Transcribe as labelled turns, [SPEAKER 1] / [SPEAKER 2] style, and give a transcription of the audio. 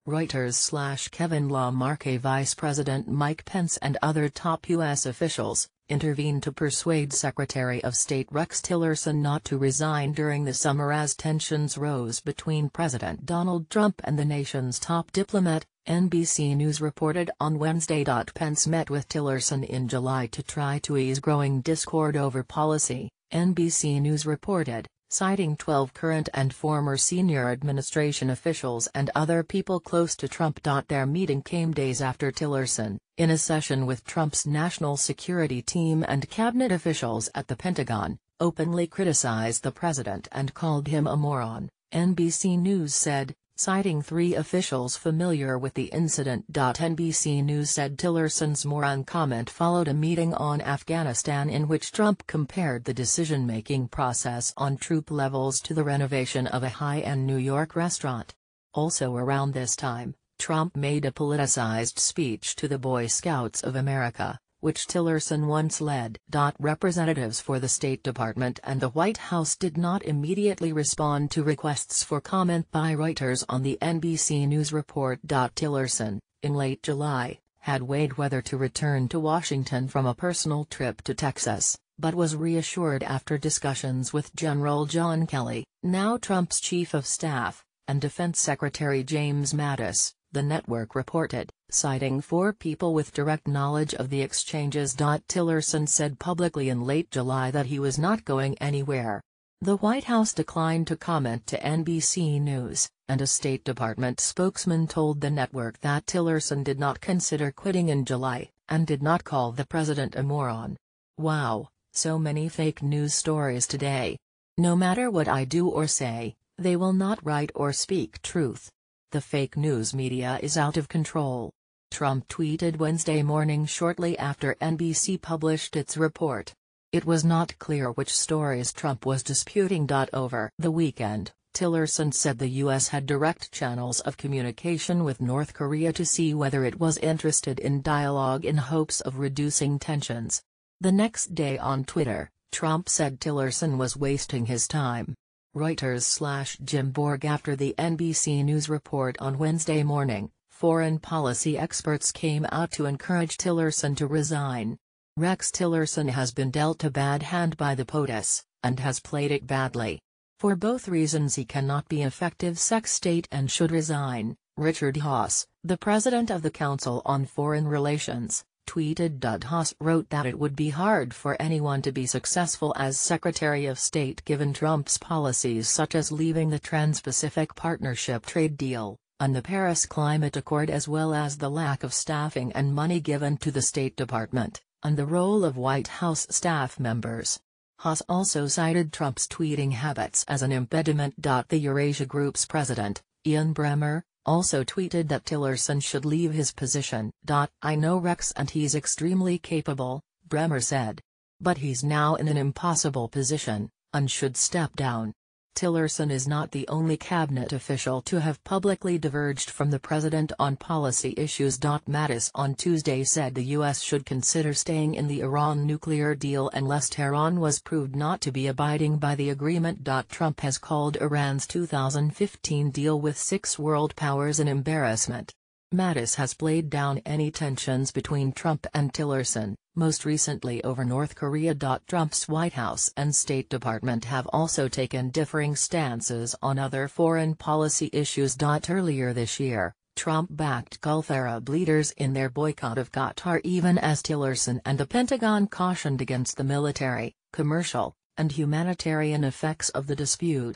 [SPEAKER 1] Reuters/Kevin Lamarche. Vice President Mike Pence and other top U.S. officials intervened to persuade Secretary of State Rex Tillerson not to resign during the summer as tensions rose between President Donald Trump and the nation's top diplomat, NBC News reported on Wednesday. Pence met with Tillerson in July to try to ease growing discord over policy, NBC News reported, citing 12 current and former senior administration officials and other people close to Trump. Their meeting came days after Tillerson, in a session with Trump's national security team and cabinet officials at the Pentagon, openly criticized the president and called him a moron, NBC News said, citing 3 officials familiar with the incident. NBC News said Tillerson's moron comment followed a meeting on Afghanistan in which Trump compared the decision-making process on troop levels to the renovation of a high-end New York restaurant. Also around this time, Trump made a politicized speech to the Boy Scouts of America, which Tillerson once led. Representatives for the State Department and the White House did not immediately respond to requests for comment by Reuters on the NBC News report. Tillerson, in late July, had weighed whether to return to Washington from a personal trip to Texas, but was reassured after discussions with General John Kelly, now Trump's chief of staff, and Defense Secretary James Mattis, the network reported, citing 4 people with direct knowledge of the exchanges. Tillerson said publicly in late July that he was not going anywhere. The White House declined to comment to NBC News, and a State Department spokesman told the network that Tillerson did not consider quitting in July, and did not call the president a moron. Wow, so many fake news stories today. No matter what I do or say, they will not write or speak truth. The fake news media is out of control. Trump tweeted Wednesday morning shortly after NBC published its report. It was not clear which stories Trump was disputing. Over the weekend, Tillerson said the U.S. had direct channels of communication with North Korea to see whether it was interested in dialogue in hopes of reducing tensions. The next day on Twitter, Trump said Tillerson was wasting his time. Reuters/Jim Borg. After the NBC News report on Wednesday morning, foreign policy experts came out to encourage Tillerson to resign. Rex Tillerson has been dealt a bad hand by the POTUS, and has played it badly. For both reasons he cannot be effective state and should resign, Richard Haass, the president of the Council on Foreign Relations, tweeted. Haass wrote that it would be hard for anyone to be successful as Secretary of State given Trump's policies such as leaving the Trans-Pacific Partnership trade deal, and the Paris Climate Accord, as well as the lack of staffing and money given to the State Department, and the role of White House staff members. Haass also cited Trump's tweeting habits as an impediment. The Eurasia Group's president, Ian Bremmer, also tweeted that Tillerson should leave his position. I know Rex and he's extremely capable, Bremmer said. But he's now in an impossible position, and should step down. Tillerson is not the only cabinet official to have publicly diverged from the president on policy issues. Mattis on Tuesday said the U.S. should consider staying in the Iran nuclear deal unless Tehran was proved not to be abiding by the agreement. Trump has called Iran's 2015 deal with 6 world powers an embarrassment. Mattis has played down any tensions between Trump and Tillerson, most recently over North Korea. Trump's White House and State Department have also taken differing stances on other foreign policy issues. Earlier this year, Trump backed Gulf Arab leaders in their boycott of Qatar, even as Tillerson and the Pentagon cautioned against the military, commercial, and humanitarian effects of the dispute.